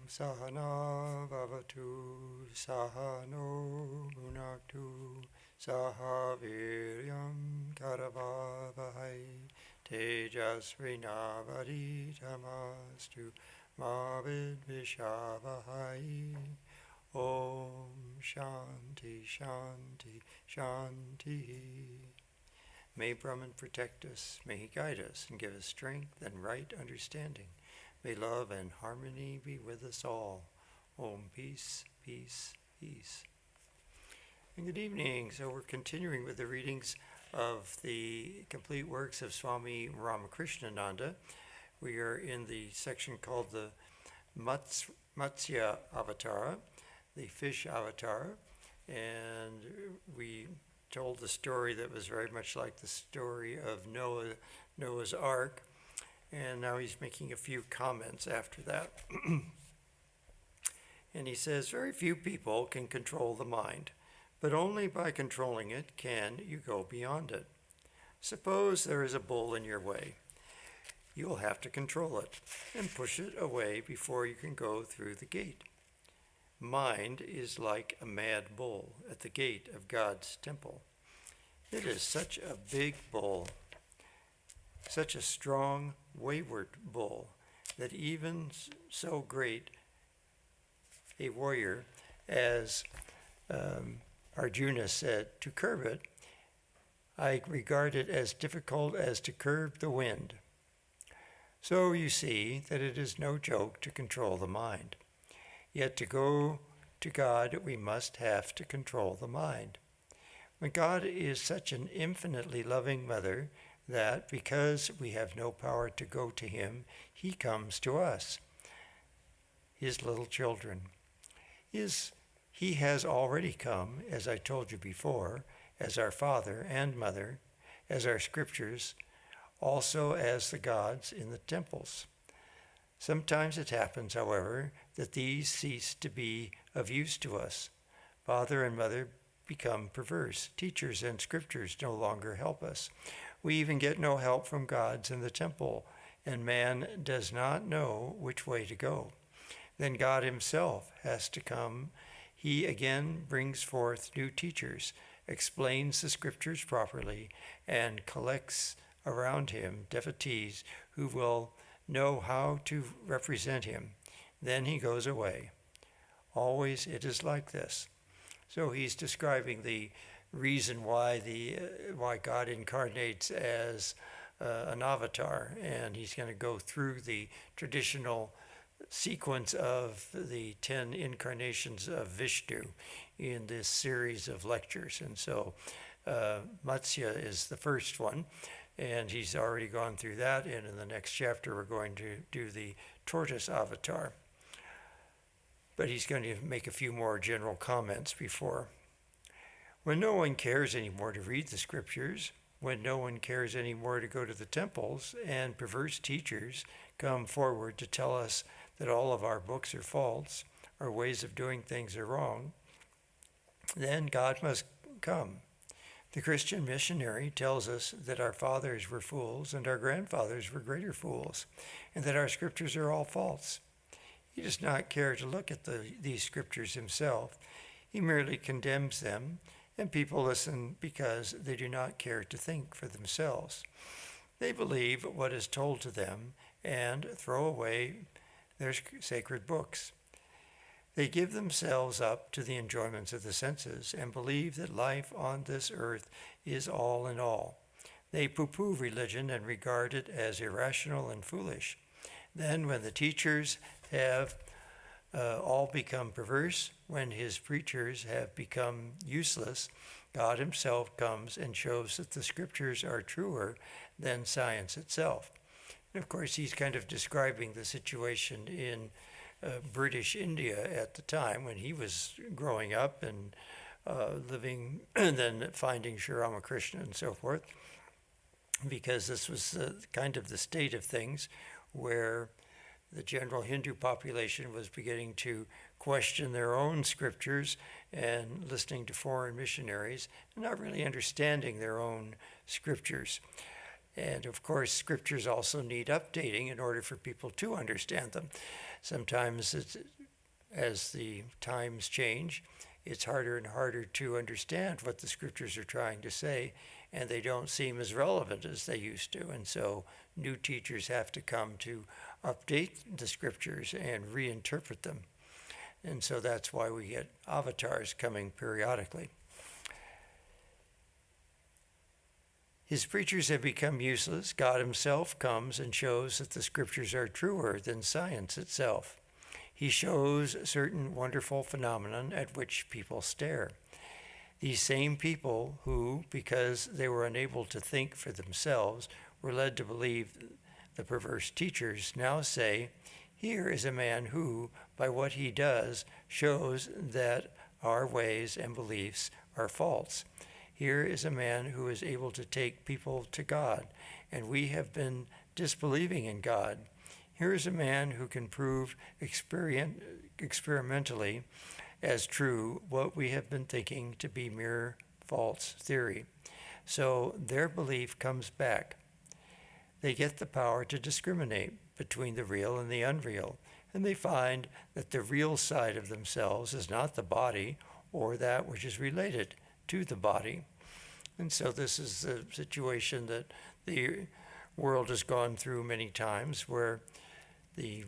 Sahana Vavatu Sahano Bhunaktu Sahaviryam Karavavahai Tejasvinavaditamastu Mavidvishavahai. Om Shanti Shanti Shanti. May Brahman protect us, may he guide us and give us strength and right understanding. May love and harmony be with us all. Om, peace, peace, peace. And good evening. So we're continuing with the readings of the complete works of Swami Ramakrishnananda. We are in the section called the Matsya Avatara, the fish avatar, and we told the story that was very much like the story of Noah's Ark. And now he's making a few comments after that. And he says, very few people can control the mind, but only by controlling it can you go beyond it. Suppose there is a bull in your way. You will have to control it and push it away before you can go through the gate. Mind is like a mad bull at the gate of God's temple. It is such a big bull, such a strong, wayward bull, that even so great a warrior as Arjuna said, to curb it, I regard it as difficult as to curb the wind. So you see that it is no joke to control the mind. Yet to go to God, we must have to control the mind. When God is such an infinitely loving mother that because we have no power to go to him, he comes to us, his little children. He has already come, as I told you before, as our father and mother, as our scriptures, also as the gods in the temples. Sometimes it happens, however, that these cease to be of use to us. Father and mother become perverse. Teachers and scriptures no longer help us. We even get no help from gods in the temple, and man does not know which way to go. Then God himself has to come. He again brings forth new teachers, explains the scriptures properly, and collects around him devotees who will know how to represent him. Then he goes away. Always it is like this. So he's describing the reason why God incarnates as an avatar, and he's going to go through the traditional sequence of the 10 incarnations of Vishnu in this series of lectures. And so Matsya is the first one, and he's already gone through that, and in the next chapter we're going to do the tortoise avatar. But he's going to make a few more general comments before. When no one cares anymore to read the scriptures, when no one cares anymore to go to the temples, and perverse teachers come forward to tell us that all of our books are false, our ways of doing things are wrong, then God must come. The Christian missionary tells us that our fathers were fools and our grandfathers were greater fools, and that our scriptures are all false. He does not care to look at these scriptures himself. He merely condemns them, and people listen because they do not care to think for themselves. They believe what is told to them and throw away their sacred books. They give themselves up to the enjoyments of the senses and believe that life on this earth is all in all. They poo-poo religion and regard it as irrational and foolish. Then when the teachers have all become perverse, when his preachers have become useless, God himself comes and shows that the scriptures are truer than science itself. And of course, he's kind of describing the situation in British India at the time when he was growing up and living, and then finding Sri Ramakrishna and so forth, because this was kind of the state of things where the general Hindu population was beginning to question their own scriptures and listening to foreign missionaries and not really understanding their own scriptures. And of course, scriptures also need updating in order for people to understand them. Sometimes, as the times change, it's harder and harder to understand what the scriptures are trying to say, and they don't seem as relevant as they used to. And so new teachers have to come to update the scriptures and reinterpret them. And so that's why we get avatars coming periodically. His preachers have become useless. God himself comes and shows that the scriptures are truer than science itself. He shows certain wonderful phenomenon at which people stare. These same people who, because they were unable to think for themselves, were led to believe the perverse teachers, now say, "Here is a man who, by what he does, shows that our ways and beliefs are false. Here is a man who is able to take people to God, and we have been disbelieving in God. Here is a man who can prove experimentally as true what we have been thinking to be mere false theory." So their belief comes back. They get the power to discriminate between the real and the unreal, and they find that the real side of themselves is not the body or that which is related to the body. And so this is the situation that the world has gone through many times, where the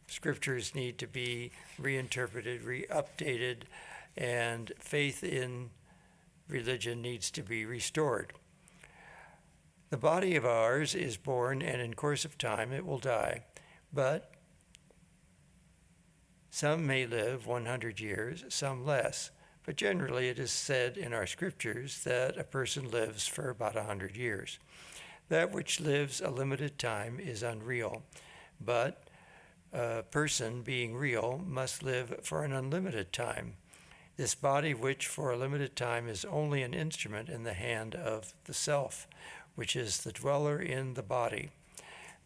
scriptures need to be reinterpreted, updated, and faith in religion needs to be restored. The body of ours is born, and in course of time it will die. But some may live 100 years, some less. But generally it is said in our scriptures that a person lives for about 100 years. That which lives a limited time is unreal, but a person, being real, must live for an unlimited time. This body, which for a limited time is only an instrument in the hand of the self, which is the dweller in the body.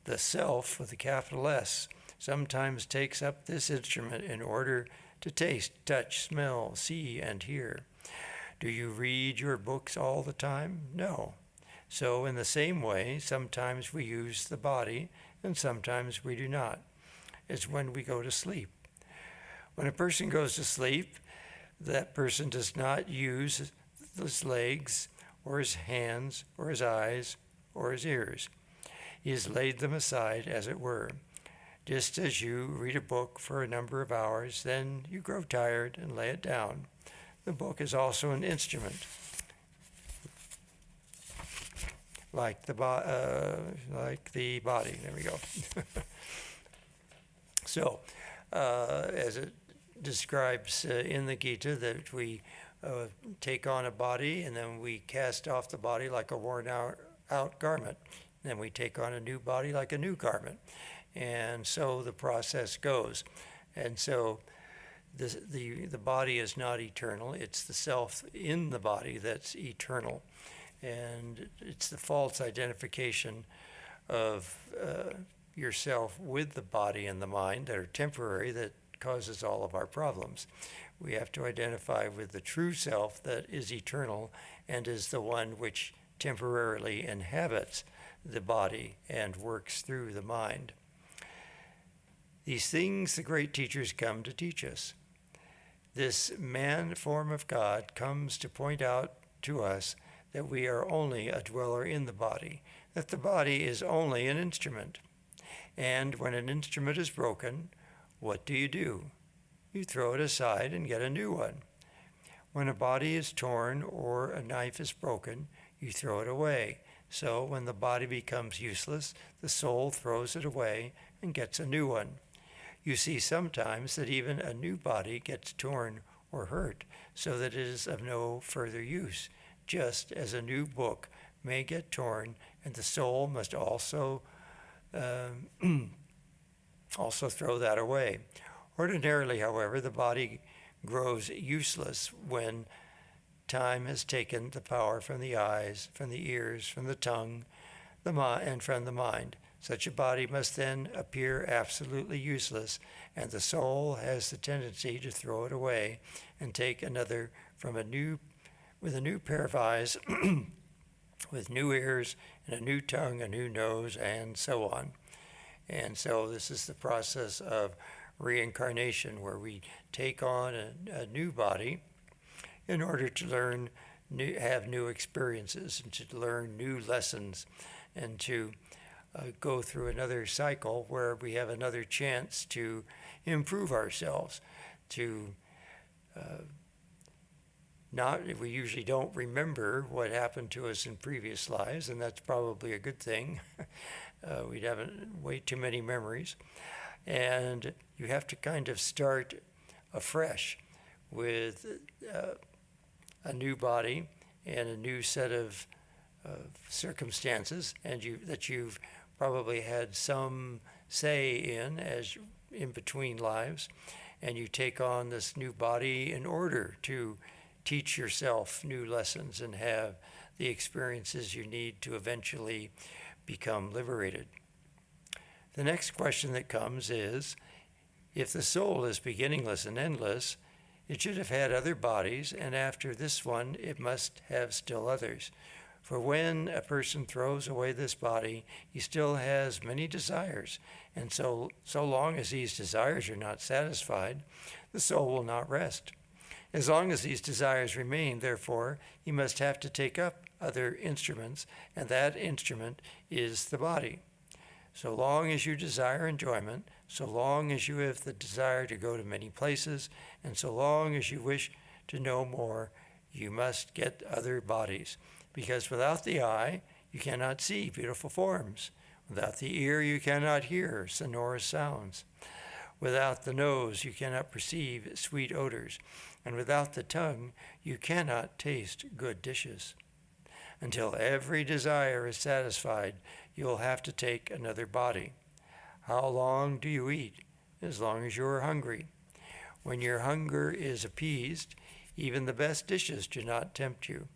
The self, with a capital S, sometimes takes up this instrument in order to taste, touch, smell, see, and hear. Do you read your books all the time? No. So in the same way, sometimes we use the body and sometimes we do not. It's when we go to sleep. When a person goes to sleep, that person does not use his legs or his hands or his eyes or his ears. He has laid them aside, as it were. Just as you read a book for a number of hours, then you grow tired and lay it down. The book is also an instrument, like the body. There we go. So, as it describes in the Gita, that we take on a body and then we cast off the body like a worn out garment. Then we take on a new body like a new garment. And so the process goes. And so the body is not eternal. It's the self in the body that's eternal. And it's the false identification of yourself with the body and the mind that are temporary that causes all of our problems. We have to identify with the true self that is eternal and is the one which temporarily inhabits the body and works through the mind. These things the great teachers come to teach us. This man form of God comes to point out to us that we are only a dweller in the body, that the body is only an instrument. And when an instrument is broken, what do? You throw it aside and get a new one. When a body is torn or a knife is broken, you throw it away. So when the body becomes useless, the soul throws it away and gets a new one. You see sometimes that even a new body gets torn or hurt, so that it is of no further use, just as a new book may get torn, and the soul must also throw that away. Ordinarily, however, the body grows useless when time has taken the power from the eyes, from the ears, from the tongue, and from the mind. Such a body must then appear absolutely useless, and the soul has the tendency to throw it away and take another with a new pair of eyes with new ears and a new tongue, a new nose, and so on. And so this is the process of reincarnation, where we take on a new body in order to learn, have new experiences, and to learn new lessons, and to go through another cycle where we have another chance to improve ourselves, to we usually don't remember what happened to us in previous lives, and that's probably a good thing. We'd have way too many memories. And you have to kind of start afresh with a new body and a new set of circumstances, and that you've probably had some say in between lives, and you take on this new body in order to teach yourself new lessons and have the experiences you need to eventually become liberated. The next question that comes is, if the soul is beginningless and endless, it should have had other bodies, and after this one, it must have still others. For when a person throws away this body, he still has many desires, and so long as these desires are not satisfied, the soul will not rest. As long as these desires remain, therefore, he must have to take up other instruments, and that instrument is the body. So long as you desire enjoyment, so long as you have the desire to go to many places, and so long as you wish to know more, you must get other bodies. Because without the eye, you cannot see beautiful forms. Without the ear, you cannot hear sonorous sounds. Without the nose, you cannot perceive sweet odors. And without the tongue, you cannot taste good dishes. Until every desire is satisfied, you will have to take another body. How long do you eat? As long as you are hungry. When your hunger is appeased, even the best dishes do not tempt you.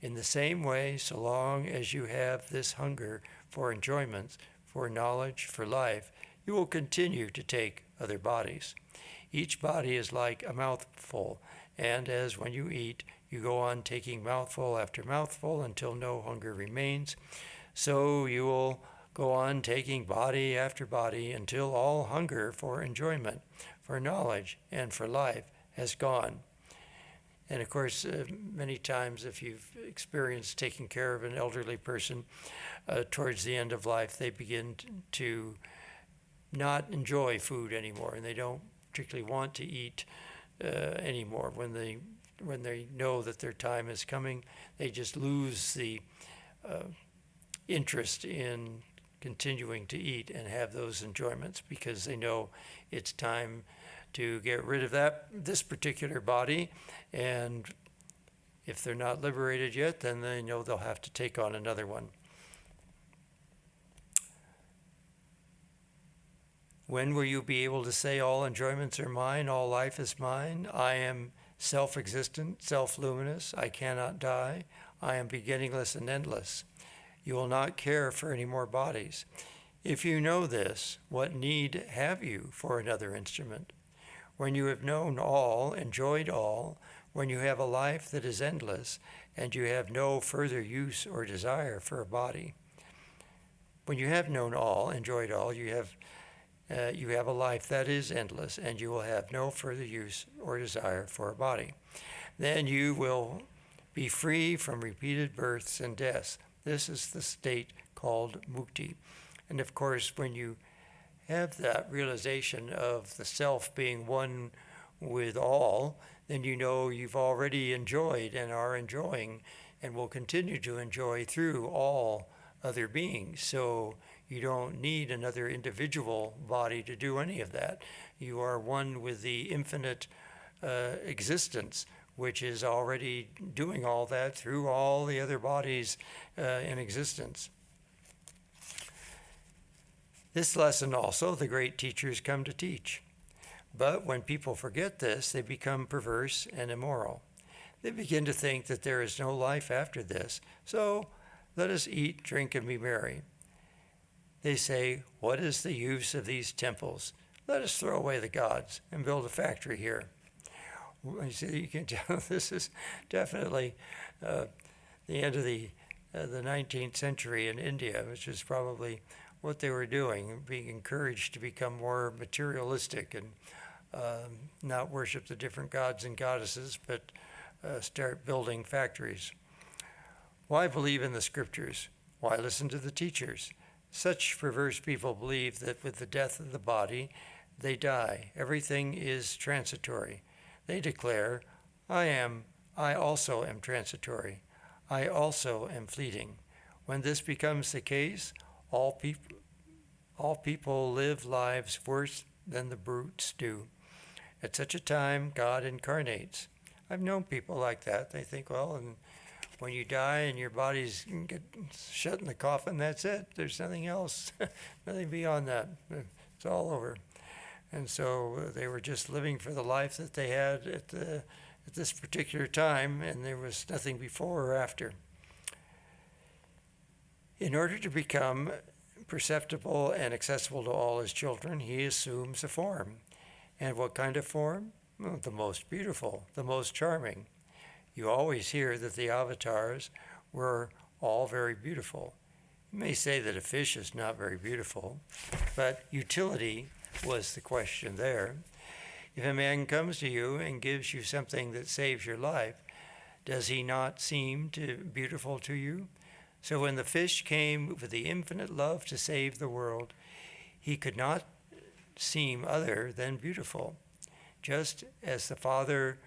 In the same way, so long as you have this hunger for enjoyments, for knowledge, for life, you will continue to take other bodies. Each body is like a mouthful, and as when you eat, you go on taking mouthful after mouthful until no hunger remains, so you will go on taking body after body until all hunger for enjoyment, for knowledge, and for life has gone. And of course, many times if you've experienced taking care of an elderly person, towards the end of life, they begin to not enjoy food anymore, and they don't particularly want to eat anymore. When they know that their time is coming, they just lose the interest in continuing to eat and have those enjoyments, because they know it's time to get rid of this particular body, and if they're not liberated yet, then they know they'll have to take on another one. When will you be able to say, all enjoyments are mine, all life is mine, I am self-existent, self-luminous, I cannot die, I am beginningless and endless? You will not care for any more bodies. If you know this, what need have you for another instrument? When you have known all, enjoyed all, when you have a life that is endless, and you have no further use or desire for a body. When you have known all, enjoyed all, you have a life that is endless, and you will have no further use or desire for a body. Then you will be free from repeated births and deaths. This is the state called mukti. And of course, when you have that realization of the self being one with all, then you know you've already enjoyed and are enjoying and will continue to enjoy through all other beings. So you don't need another individual body to do any of that. You are one with the infinite existence, which is already doing all that through all the other bodies in existence. This lesson also the great teachers come to teach. But when people forget this, they become perverse and immoral. They begin to think that there is no life after this, so let us eat, drink, and be merry. They say, what is the use of these temples? Let us throw away the gods and build a factory here. You can tell this is definitely the end of the the 19th century in India, which is probably what they were doing, being encouraged to become more materialistic and not worship the different gods and goddesses, but start building factories. Why believe in the scriptures? Why listen to the teachers? Such perverse people believe that with the death of the body, they die. Everything is transitory. They declare, I also am transitory. I also am fleeting. When this becomes the case, all people live lives worse than the brutes do. At such a time, God incarnates. I've known people like that. They think, well, and when you die and your bodies get shut in the coffin, that's it. There's nothing else, nothing beyond that. It's all over. And so they were just living for the life that they had at this particular time, and there was nothing before or after. In order to become perceptible and accessible to all his children, he assumes a form. And what kind of form? Well, the most beautiful, the most charming. You always hear that the avatars were all very beautiful. You may say that a fish is not very beautiful, but utility was the question there. If a man comes to you and gives you something that saves your life, does he not seem beautiful to you? So when the fish came with the infinite love to save the world, he could not seem other than beautiful. Just as the father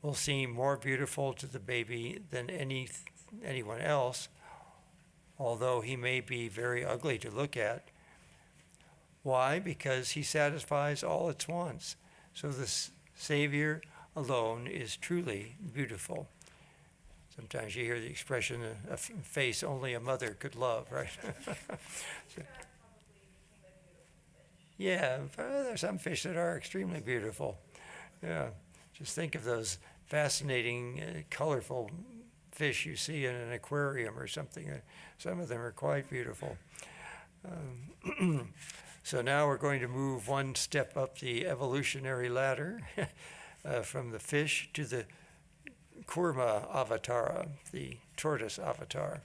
will seem more beautiful to the baby than anyone else, although he may be very ugly to look at. Why? Because he satisfies all its wants. So the Savior alone is truly beautiful. Sometimes you hear the expression, a face only a mother could love, right? So, yeah, there's some fish that are extremely beautiful. Yeah, just think of those fascinating, colorful fish you see in an aquarium or something. Some of them are quite beautiful. So now we're going to move one step up the evolutionary ladder from the fish to the Kurma avatara, the tortoise avatar.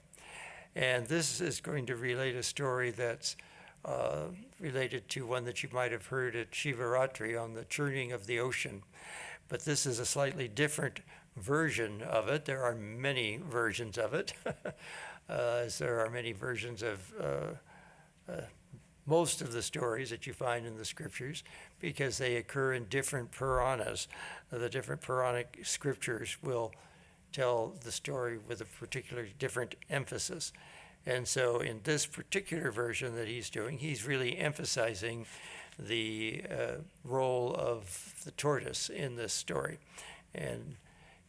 And this is going to relate a story that's related to one that you might have heard at Shivaratri on the churning of the ocean. But this is a slightly different version of it. There are many versions of it, as there are many versions of most of the stories that you find in the scriptures, because they occur in different Puranas. The different Puranic scriptures will tell the story with a particular different emphasis. And so in this particular version that he's doing, he's really emphasizing the role of the tortoise in this story. And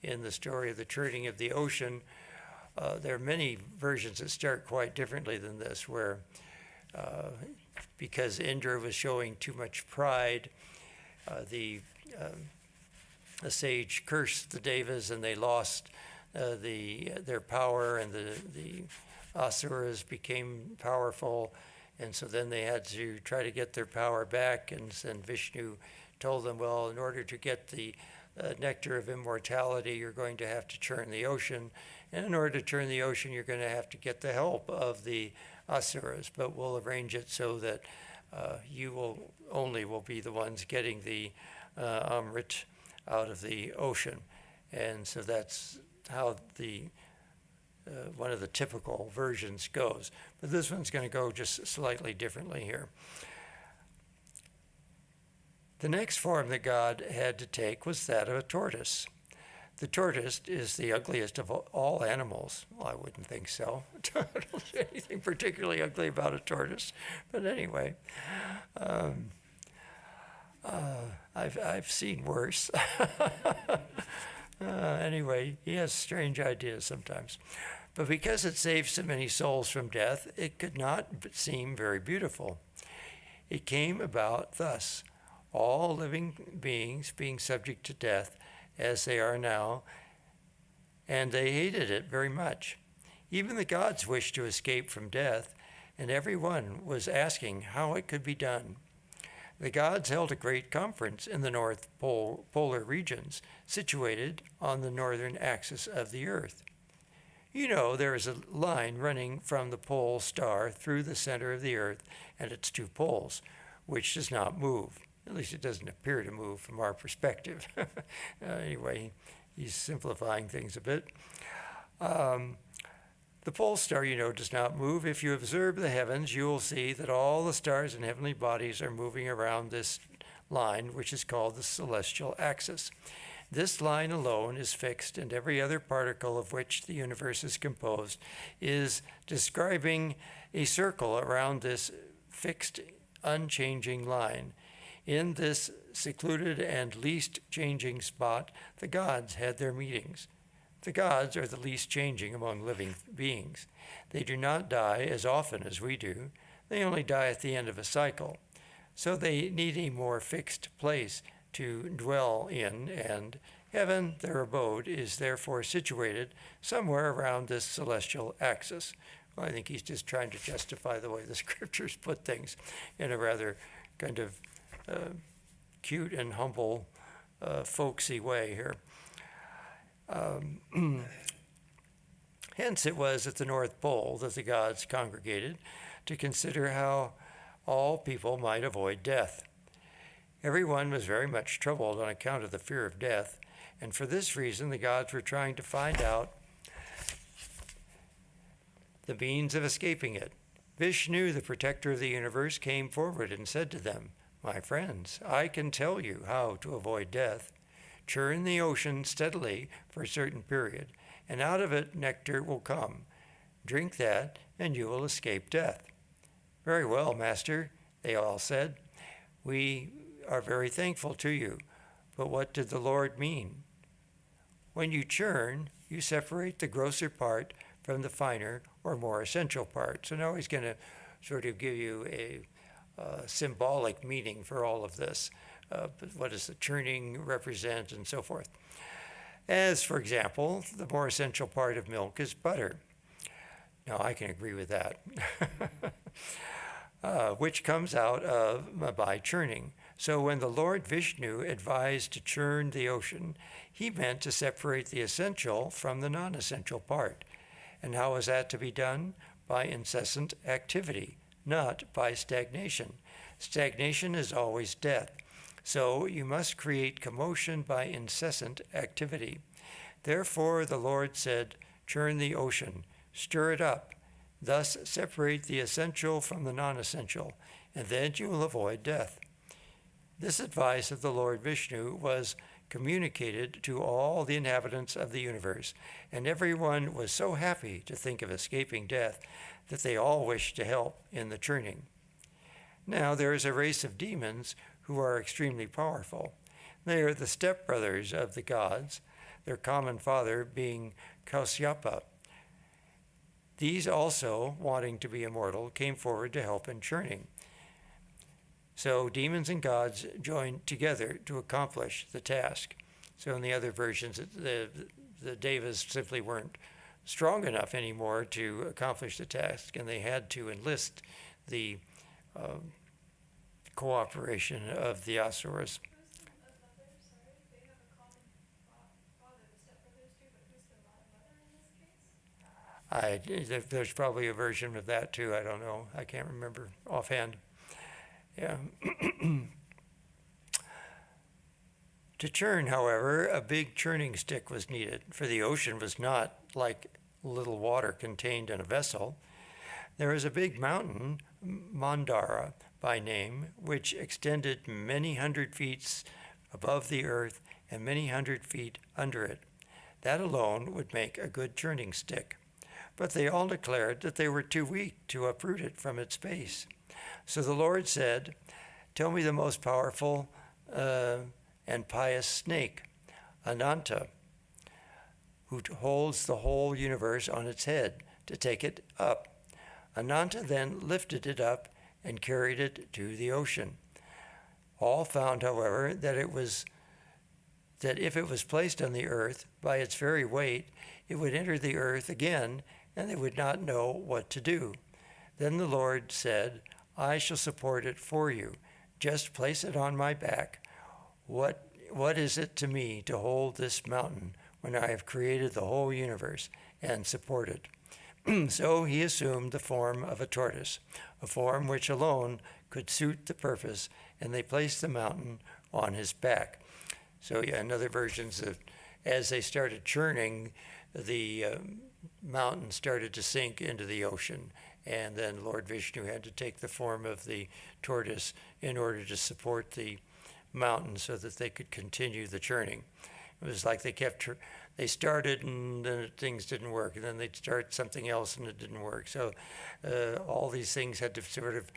in the story of the churning of the ocean, there are many versions that start quite differently than this, where because Indra was showing too much pride, the sage cursed the Devas and they lost their power, and the Asuras became powerful, and so then they had to try to get their power back, and Vishnu told them, well, in order to get the nectar of immortality, you're going to have to churn the ocean, and in order to churn the ocean, you're going to have to get the help of the Asuras, but we'll arrange it so that you will be the ones getting the Amrit out of the ocean. And so that's how one of the typical versions goes. But this one's going to go just slightly differently here. The next form that God had to take was that of a tortoise. The tortoise is the ugliest of all animals. Well, I wouldn't think so. I don't see anything particularly ugly about a tortoise. But anyway, I've seen worse. Anyway, he has strange ideas sometimes. But because it saved so many souls from death, it could not seem very beautiful. It came about thus: all living beings being subject to death as they are now, and they hated it very much. Even the gods wished to escape from death, and everyone was asking how it could be done. The gods held a great conference in the North Polar regions, situated on the northern axis of the earth. You know there is a line running from the pole star through the center of the earth and its two poles, which does not move. At least it doesn't appear to move from our perspective. Anyway, he's simplifying things a bit. The pole star, you know, does not move. If you observe the heavens, you will see that all the stars and heavenly bodies are moving around this line, which is called the celestial axis. This line alone is fixed, and every other particle of which the universe is composed is describing a circle around this fixed, unchanging line. In this secluded and least changing spot, the gods had their meetings. The gods are the least changing among living beings. They do not die as often as we do. They only die at the end of a cycle. So they need a more fixed place to dwell in, and heaven, their abode, is therefore situated somewhere around this celestial axis. Well, I think he's just trying to justify the way the scriptures put things in a rather kind of cute and humble, folksy way here. Hence it was at the North Pole that the gods congregated to consider how all people might avoid death. Everyone was very much troubled on account of the fear of death, and for this reason the gods were trying to find out the means of escaping it. Vishnu, the protector of the universe, came forward and said to them, "My friends, I can tell you how to avoid death. Churn the ocean steadily for a certain period, and out of it nectar will come. Drink that, and you will escape death." "Very well, Master," they all said. "We are very thankful to you. But what did the Lord mean?" "When you churn, you separate the grosser part from the finer or more essential part." So now he's going to sort of give you a symbolic meaning for all of this. What does the churning represent, and so forth. As, for example, the more essential part of milk is butter. Now, I can agree with that. Which comes out by churning. So when the Lord Vishnu advised to churn the ocean, he meant to separate the essential from the non-essential part. And how is that to be done? By incessant activity, not by stagnation. Stagnation is always death. So you must create commotion by incessant activity. Therefore the Lord said, "Churn the ocean, stir it up. Thus separate the essential from the non-essential, and then you will avoid death." This advice of the Lord Vishnu was communicated to all the inhabitants of the universe, and everyone was so happy to think of escaping death that they all wished to help in the churning. Now there is a race of demons who are extremely powerful. They are the stepbrothers of the gods, their common father being Kausyapa. These also, wanting to be immortal, came forward to help in churning. So demons and gods joined together to accomplish the task. So in the other versions, the devas simply weren't strong enough anymore to accomplish the task, and they had to enlist the cooperation of the asuras. There's probably a version of that too. I don't know. I can't remember offhand. Yeah. To churn, however, a big churning stick was needed, for the ocean was not like little water contained in a vessel. There is a big mountain, Mandara by name, which extended many hundred feet above the earth and many hundred feet under it. That alone would make a good churning stick. But they all declared that they were too weak to uproot it from its base. So the Lord said, "Tell me the most powerful and pious snake, Ananta, who holds the whole universe on its head, to take it up." Ananta then lifted it up and carried it to the ocean. All found, however, that if it was placed on the earth by its very weight, it would enter the earth again, and they would not know what to do. Then the Lord said, "I shall support it for you. Just place it on my back. What is it to me to hold this mountain when I have created the whole universe and support it. So he assumed the form of a tortoise, a form which alone could suit the purpose, and they placed the mountain on his back. So yeah, in other versions, as they started churning, the mountain started to sink into the ocean, and then Lord Vishnu had to take the form of the tortoise in order to support the mountain so that they could continue the churning. It was like they started and then things didn't work, and then they'd start something else and it didn't work. So all these things had to sort of,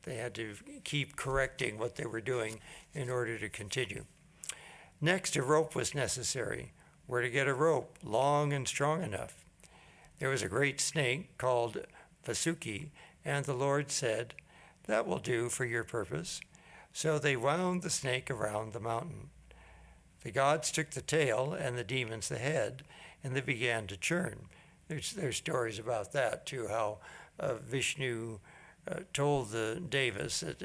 they had to keep correcting what they were doing in order to continue. Next, a rope was necessary. Where to get a rope, long and strong enough? There was a great snake called Vasuki, and the Lord said, "That will do for your purpose." So they wound the snake around the mountain. The gods took the tail and the demons the head, and they began to churn. There's stories about that too, how Vishnu told the Devas that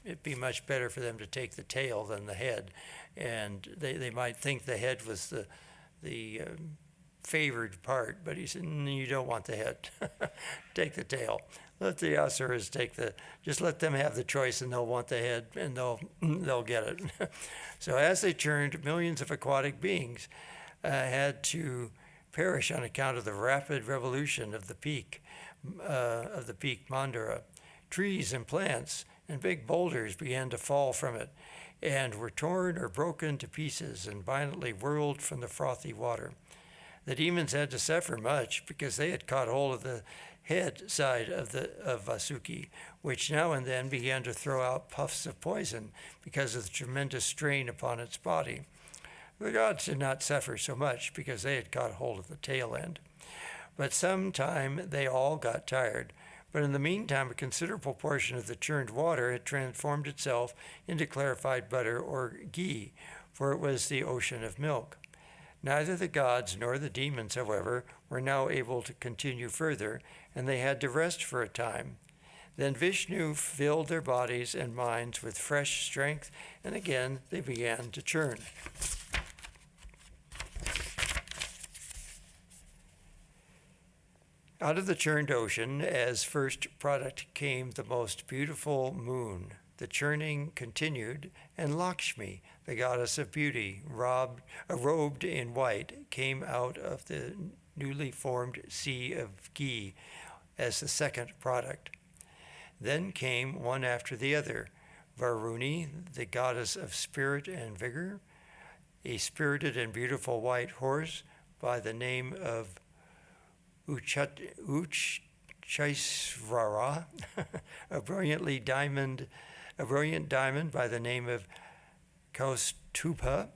it'd be much better for them to take the tail than the head. And they might think the head was the favored part, but he said, you don't want the head. Take the tail. Let the asuras just let them have the choice, and they'll want the head, and they'll get it. So as they churned, millions of aquatic beings had to perish on account of the rapid revolution of the peak Mandara. Trees and plants and big boulders began to fall from it, and were torn or broken to pieces and violently whirled from the frothy water. The demons had to suffer much because they had caught hold of the head side of Vasuki, which now and then began to throw out puffs of poison because of the tremendous strain upon its body. The gods did not suffer so much because they had caught hold of the tail end. But sometime they all got tired. But in the meantime, a considerable portion of the churned water had transformed itself into clarified butter or ghee, for it was the ocean of milk. Neither the gods nor the demons, however, were now able to continue further, and they had to rest for a time. Then Vishnu filled their bodies and minds with fresh strength, and again they began to churn. Out of the churned ocean, as first product, came the most beautiful moon. The churning continued, and Lakshmi, the goddess of beauty, robed in white, came out of the newly formed sea of ghee as the second product. Then came one after the other, Varuni, the goddess of spirit and vigor, a spirited and beautiful white horse by the name of Uchchaisvara, a brilliant diamond by the name of Kaustupa,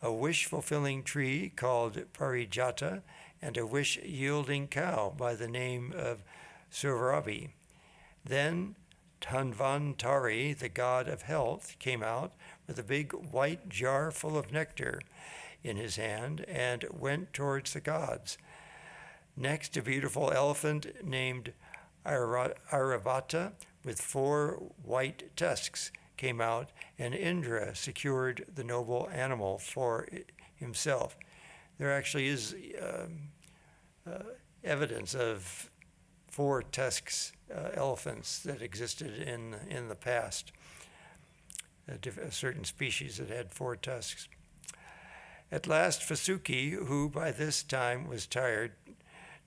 a wish-fulfilling tree called Parijata, and a wish-yielding cow by the name of Surabhi. Then Dhanvantari, the god of health, came out with a big white jar full of nectar in his hand and went towards the gods. Next, a beautiful elephant named Airavata with 4 white tusks came out, and Indra secured the noble animal for himself. There actually is evidence of 4 tusks elephants that existed in the past, a certain species that had 4 tusks. At last, Vasuki, who by this time was tired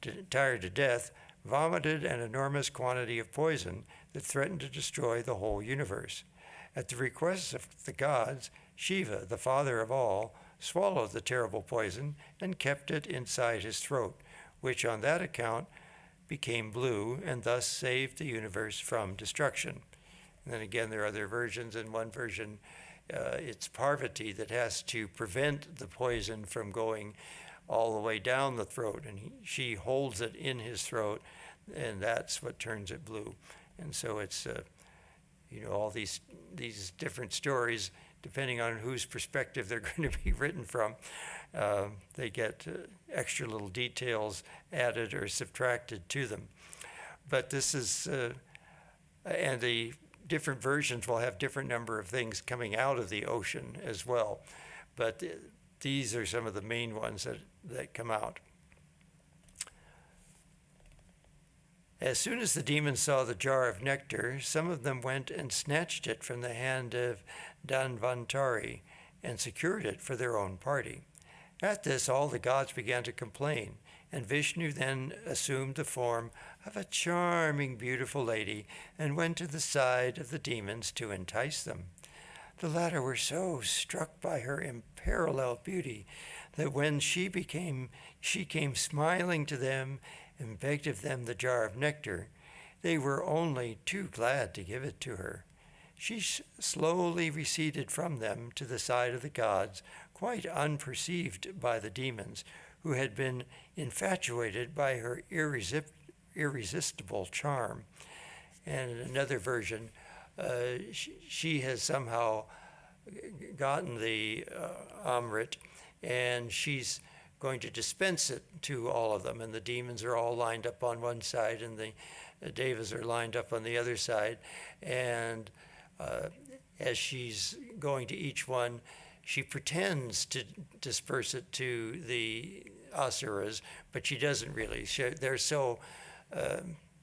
to death, vomited an enormous quantity of poison that threatened to destroy the whole universe. At the request of the gods, Shiva, the father of all, swallowed the terrible poison and kept it inside his throat, which on that account became blue and thus saved the universe from destruction. And then again, there are other versions. In one version, it's Parvati that has to prevent the poison from going all the way down the throat, and she holds it in his throat, and that's what turns it blue. And so it's, all these different stories, depending on whose perspective they're going to be written from, they get extra little details added or subtracted to them. But this is, and the different versions will have different number of things coming out of the ocean as well. But these are some of the main ones that come out. As soon as the demons saw the jar of nectar, some of them went and snatched it from the hand of Dhanvantari and secured it for their own party. At this, all the gods began to complain, and Vishnu then assumed the form of a charming, beautiful lady and went to the side of the demons to entice them. The latter were so struck by her unparalleled beauty that when she came smiling to them and begged of them the jar of nectar, they were only too glad to give it to her. She slowly receded from them to the side of the gods, quite unperceived by the demons, who had been infatuated by her irresistible charm. And in another version, she has somehow gotten the Amrit, and she's going to dispense it to all of them, and the demons are all lined up on one side, and the devas are lined up on the other side, and as she's going to each one, she pretends to disperse it to the asuras, but she doesn't really. They're so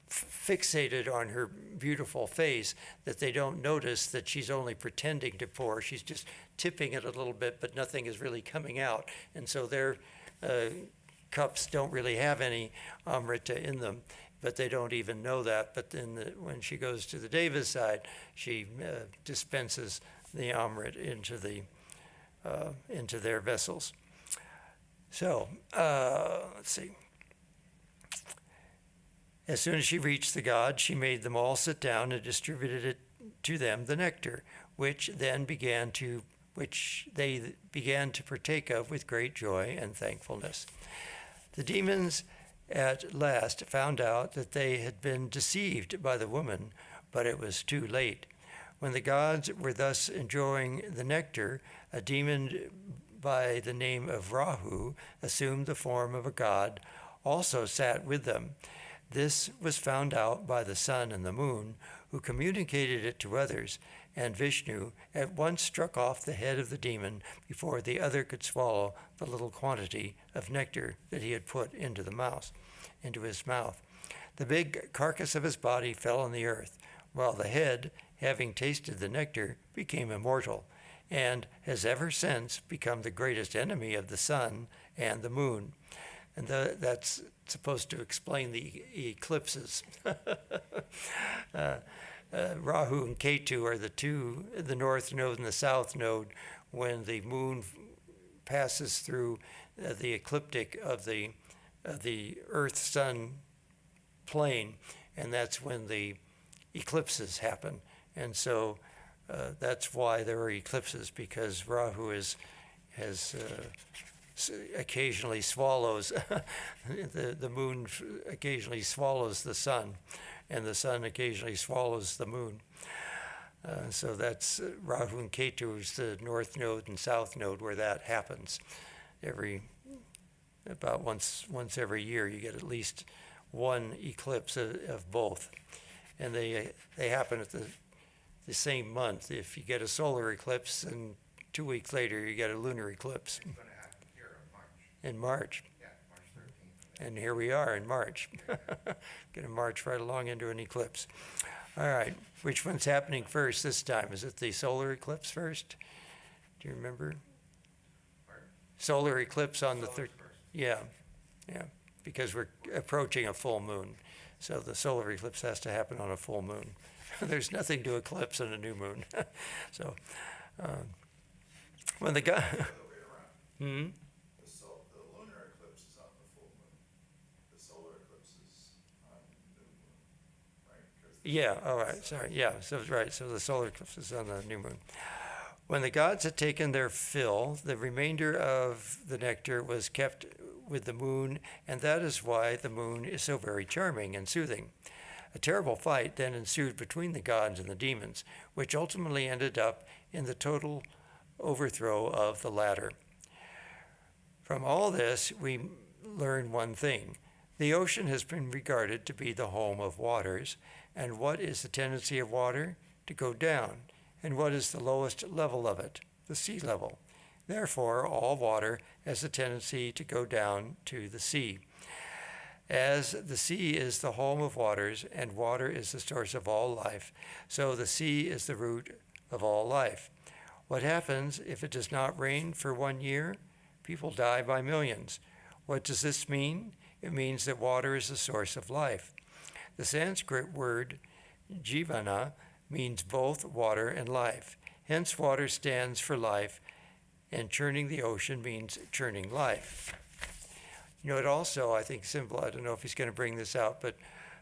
fixated on her beautiful face that they don't notice that she's only pretending to pour. She's just tipping it a little bit, but nothing is really coming out. And so their cups don't really have any amrita in them, but they don't even know that. But then when she goes to the Deva's side, she dispenses the amrit into their vessels. So, let's see. As soon as she reached the gods, she made them all sit down and distributed it to them, the nectar, which they began to partake of with great joy and thankfulness. The demons at last found out that they had been deceived by the woman, but it was too late. When the gods were thus enjoying the nectar, a demon by the name of Rahu assumed the form of a god, also sat with them. This was found out by the sun and the moon, who communicated it to others, and Vishnu at once struck off the head of the demon before the other could swallow the little quantity of nectar that he had put into his mouth. The big carcass of his body fell on the earth, while the head, having tasted the nectar, became immortal, and has ever since become the greatest enemy of the sun and the moon. And that's supposed to explain the eclipses. Rahu and Ketu are the two, the north node and the south node, when the moon passes through the ecliptic of the Earth-Sun plane, and that's when the eclipses happen. And so that's why there are eclipses, because Rahu occasionally swallows, the moon occasionally swallows the sun, and the sun occasionally swallows the moon. So that's Rahu and Ketu is the north node and south node where that happens. About once every year you get at least one eclipse of both. And they happen at the same month. If you get a solar eclipse, and 2 weeks later you get a lunar eclipse. In March. Yeah, March 13th. And here we are in March. Going to march right along into an eclipse. All right, which one's happening first this time? Is it the solar eclipse first? Do you remember? Solar eclipse on the 3rd. Yeah, because we're approaching a full moon. So the solar eclipse has to happen on a full moon. There's nothing to eclipse on a new moon. So when the guy... Yeah, all right, sorry. Yeah, so right, so the solar eclipse is on the new moon. When the gods had taken their fill, the remainder of the nectar was kept with the moon, and that is why the moon is so very charming and soothing. A terrible fight then ensued between the gods and the demons, which ultimately ended up in the total overthrow of the latter. From all this, we learn one thing. The ocean has been regarded to be the home of waters, and what is the tendency of water? To go down. And what is the lowest level of it? The sea level. Therefore, all water has a tendency to go down to the sea. As the sea is the home of waters, and water is the source of all life, so the sea is the root of all life. What happens if it does not rain for 1 year? People die by millions. What does this mean? It means that water is the source of life. The Sanskrit word jivana means both water and life. Hence, water stands for life, and churning the ocean means churning life. It also, I think, I don't know if he's going to bring this out, but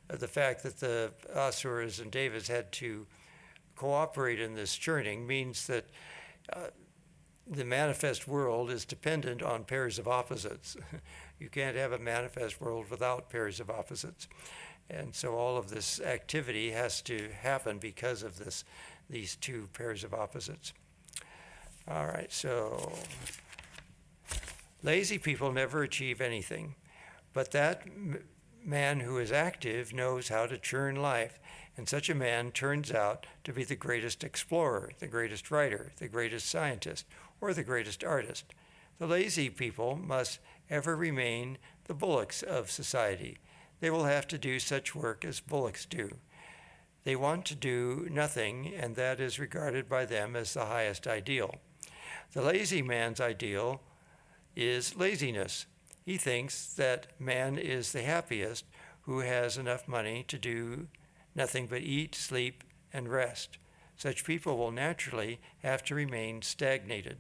the fact that the Asuras and Devas had to cooperate in this churning means that the manifest world is dependent on pairs of opposites. You can't have a manifest world without pairs of opposites. And so all of this activity has to happen because of these two pairs of opposites. All right, so lazy people never achieve anything, but that man who is active knows how to churn life, and such a man turns out to be the greatest explorer, the greatest writer, the greatest scientist, or the greatest artist. The lazy people must ever remain the bullocks of society. They will have to do such work as bullocks do. They want to do nothing, and that is regarded by them as the highest ideal. The lazy man's ideal is laziness. He thinks that man is the happiest who has enough money to do nothing but eat, sleep, and rest. Such people will naturally have to remain stagnated.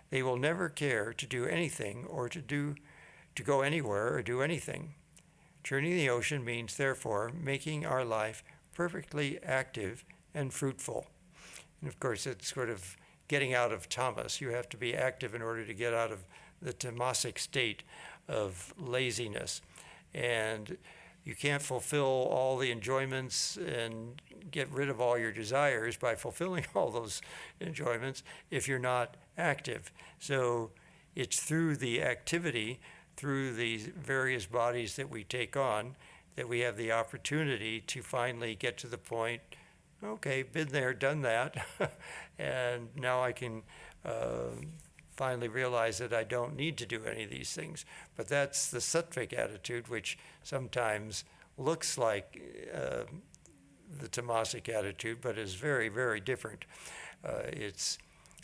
They will never care to do anything or to go anywhere or do anything. Churning the ocean means, therefore, making our life perfectly active and fruitful. And of course, it's sort of getting out of tamas. You have to be active in order to get out of the tamasic state of laziness. And you can't fulfill all the enjoyments and get rid of all your desires by fulfilling all those enjoyments if you're not active. So it's through the activity, through these various bodies that we take on, that we have the opportunity to finally get to the point, okay, been there, done that, and now I can finally realize that I don't need to do any of these things. But that's the sattvic attitude, which sometimes looks like the tamasic attitude, but is very, very different. It's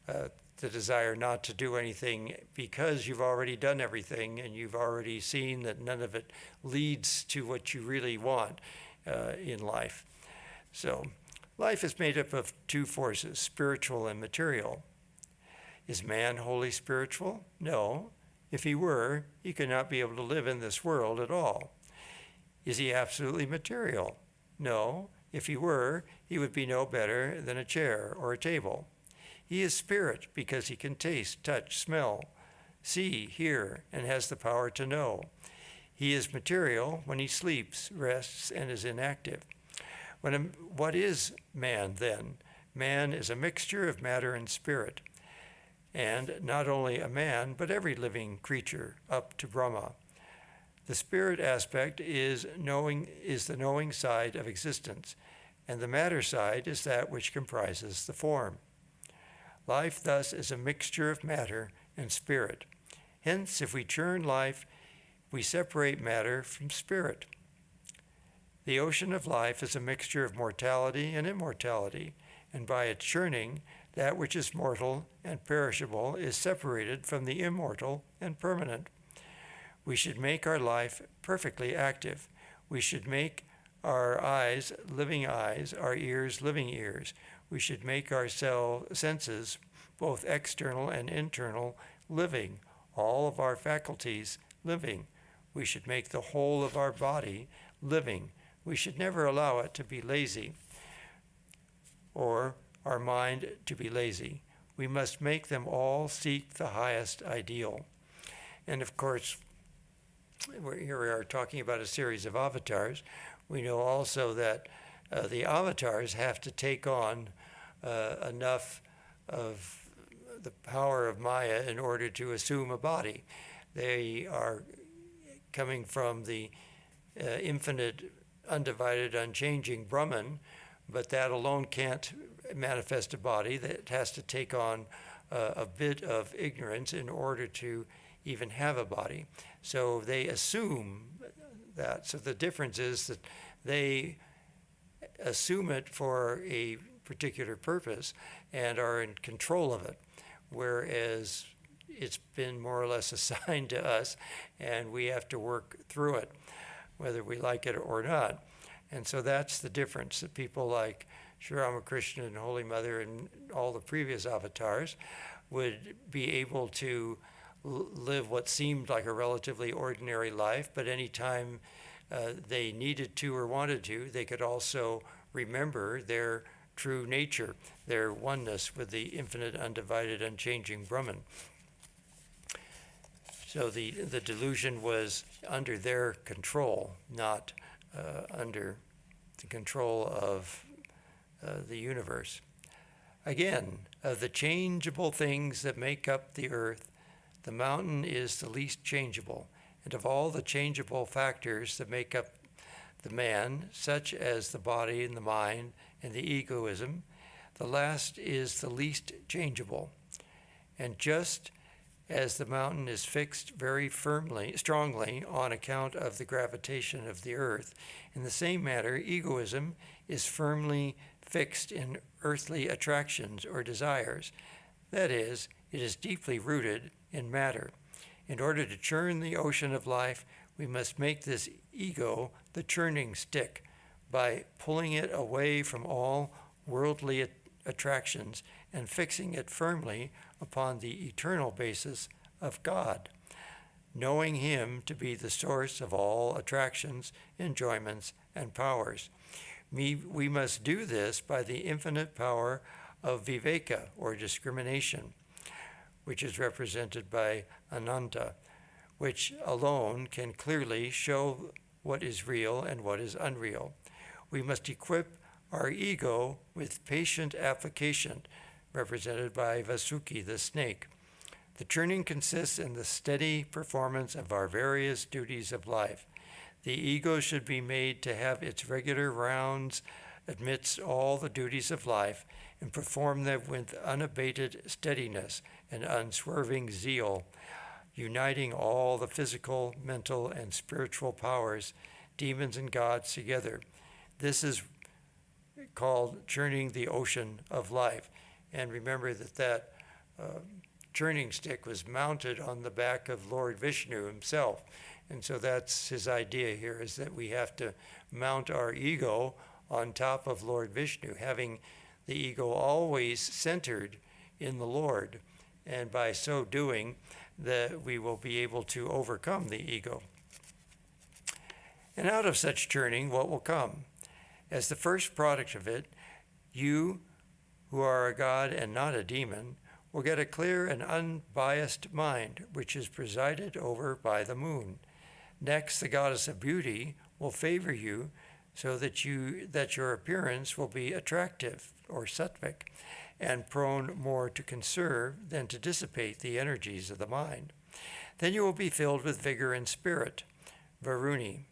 the desire not to do anything because you've already done everything and you've already seen that none of it leads to what you really want in life. So life is made up of two forces, spiritual and material. Is man wholly spiritual? No. If he were, he could not be able to live in this world at all. Is he absolutely material? No. If he were, he would be no better than a chair or a table. He is spirit because he can taste, touch, smell, see, hear, and has the power to know. He is material when he sleeps, rests, and is inactive. What is man then? Man is a mixture of matter and spirit. And not only a man, but every living creature up to Brahma. The spirit aspect is the knowing side of existence, and the matter side is that which comprises the form. Life thus is a mixture of matter and spirit. Hence, if we churn life, we separate matter from spirit. The ocean of life is a mixture of mortality and immortality, and by its churning, that which is mortal and perishable is separated from the immortal and permanent. We should make our life perfectly active. We should make our eyes living eyes, our ears living ears. We should make our senses, both external and internal, living, all of our faculties living. We should make the whole of our body living. We should never allow it to be lazy or our mind to be lazy. We must make them all seek the highest ideal. And of course, here we are talking about a series of avatars. We know also that the avatars have to take on enough of the power of Maya in order to assume a body. They are coming from the infinite, undivided, unchanging Brahman, but that alone can't manifest a body. That has to take on a bit of ignorance in order to even have a body. So they assume that. So the difference is that they assume it for a particular purpose and are in control of it, whereas it's been more or less assigned to us and we have to work through it, whether we like it or not. And so that's the difference, that people like Sri Ramakrishna and Holy Mother and all the previous avatars would be able to live what seemed like a relatively ordinary life, but anytime they needed to or wanted to, they could also remember their true nature, their oneness with the infinite, undivided, unchanging Brahman. So the delusion was under their control, not under the control of the universe. Again, of the changeable things that make up the earth, the mountain is the least changeable, and of all the changeable factors that make up the man, such as the body and the mind and the egoism, the last is the least changeable. And just as the mountain is fixed very strongly on account of the gravitation of the earth, in the same manner, egoism is firmly fixed in earthly attractions or desires. That is, it is deeply rooted in matter. In order to churn the ocean of life, we must make this ego the churning stick by pulling it away from all worldly attractions and fixing it firmly upon the eternal basis of God, knowing Him to be the source of all attractions, enjoyments, and powers. We must do this by the infinite power of viveka, or discrimination, which is represented by Ananta, which alone can clearly show what is real and what is unreal. We must equip our ego with patient application, represented by Vasuki, the snake. The churning consists in the steady performance of our various duties of life. The ego should be made to have its regular rounds amidst all the duties of life and perform them with unabated steadiness and unswerving zeal, uniting all the physical, mental, and spiritual powers, demons and gods together. This is called churning the ocean of life. And remember that churning stick was mounted on the back of Lord Vishnu himself. And so that's his idea here, is that we have to mount our ego on top of Lord Vishnu, having the ego always centered in the Lord. And by so doing, that we will be able to overcome the ego. And out of such churning, what will come? As the first product of it, you, who are a god and not a demon, will get a clear and unbiased mind, which is presided over by the moon. Next, the goddess of beauty will favor you so that your appearance will be attractive, or sattvic, and prone more to conserve than to dissipate the energies of the mind. Then you will be filled with vigor and spirit, Varuni.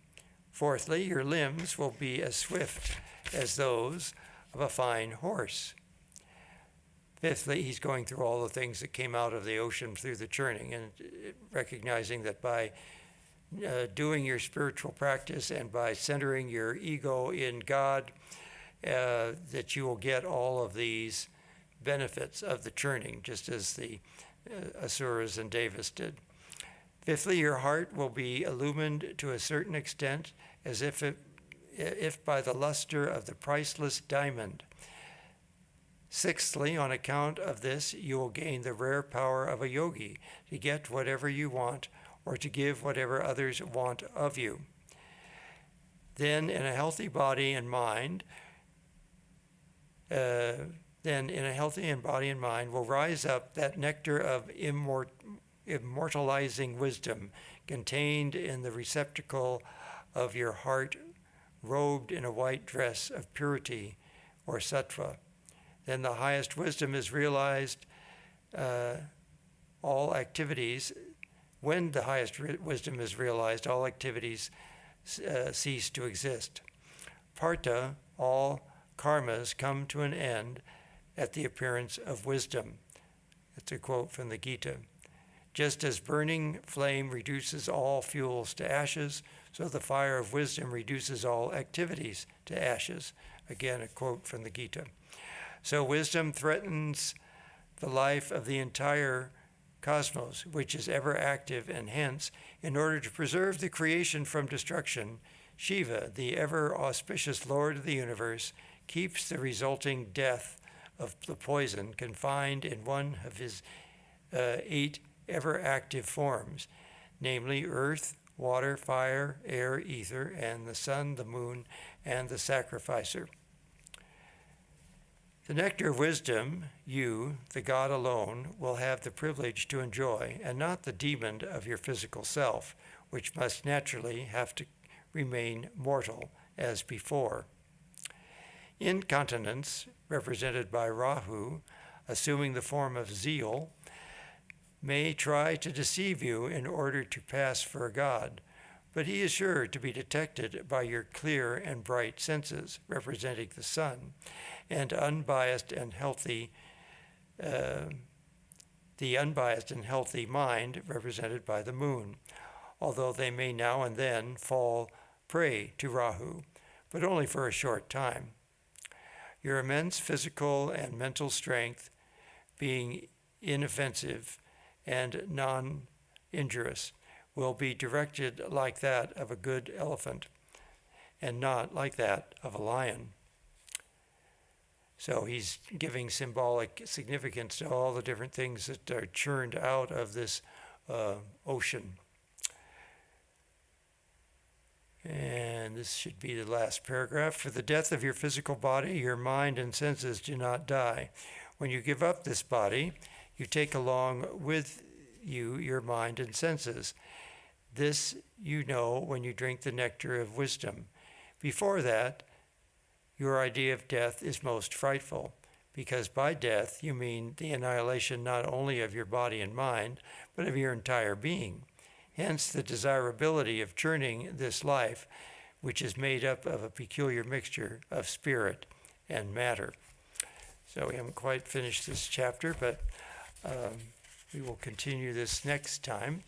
Fourthly, your limbs will be as swift as those of a fine horse. Fifthly, he's going through all the things that came out of the ocean through the churning, and recognizing that by doing your spiritual practice and by centering your ego in God, that you will get all of these benefits of the churning, just as the Asuras and Devas did. Fifthly, your heart will be illumined to a certain extent, as if by the luster of the priceless diamond. Sixthly, on account of this, you will gain the rare power of a yogi to get whatever you want or to give whatever others want of you. Then, in a healthy body and mind, will rise up that nectar of immortalizing wisdom contained in the receptacle of your heart, robed in a white dress of purity or sattva. Then the highest wisdom is realized. All activities, when the highest wisdom is realized, all activities cease to exist. Partha, all karmas come to an end at the appearance of wisdom. That's a quote from the Gita. Just as burning flame reduces all fuels to ashes, so the fire of wisdom reduces all activities to ashes. Again, a quote from the Gita. So wisdom threatens the life of the entire cosmos, which is ever active, and hence, in order to preserve the creation from destruction, Shiva, the ever auspicious Lord of the universe, keeps the resulting death of the poison confined in one of his 8 ever active forms, namely earth, water, fire, air, ether, and the sun, the moon, and the sacrificer. The nectar of wisdom, you, the God alone, will have the privilege to enjoy, and not the demon of your physical self, which must naturally have to remain mortal as before. Incontinence, represented by Rahu, assuming the form of zeal, may try to deceive you in order to pass for a god, but he is sure to be detected by your clear and bright senses, representing the sun, and the unbiased and healthy mind, represented by the moon, although they may now and then fall prey to Rahu, but only for a short time. Your immense physical and mental strength, being inoffensive and non-injurious, will be directed like that of a good elephant, and not like that of a lion. So he's giving symbolic significance to all the different things that are churned out of this ocean. And this should be the last paragraph. For the death of your physical body, your mind and senses do not die. When you give up this body, you take along with you your mind and senses. This you know when you drink the nectar of wisdom. Before that, your idea of death is most frightful, because by death you mean the annihilation not only of your body and mind, but of your entire being. Hence the desirability of churning this life, which is made up of a peculiar mixture of spirit and matter. So we haven't quite finished this chapter, but we will continue this next time.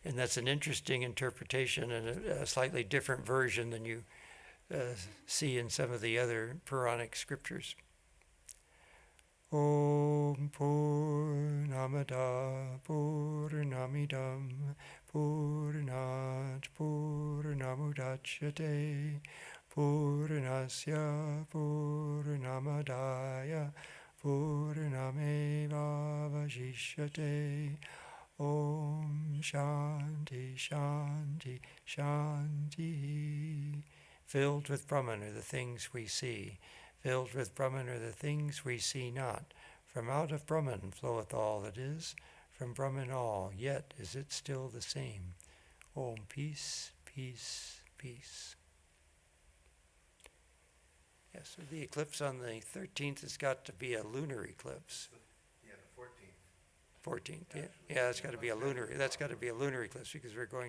And that's an interesting interpretation and a slightly different version than you see in some of the other Puranic scriptures. Om Purnamada Purnamidam Purnat Purnamudachyate Purnasya Purnamadaya Purnameva Vajishyate. Om Shanti Shanti Shanti. Filled with Brahman are the things we see. Filled with Brahman are the things we see not. From out of Brahman floweth all that is. From Brahman all, yet is it still the same. Om, peace, peace, peace. Yes, so the eclipse on the 13th has got to be a lunar eclipse. Yeah, the 14th. 14th, yeah. Yeah, that's got to be a lunar eclipse because we're going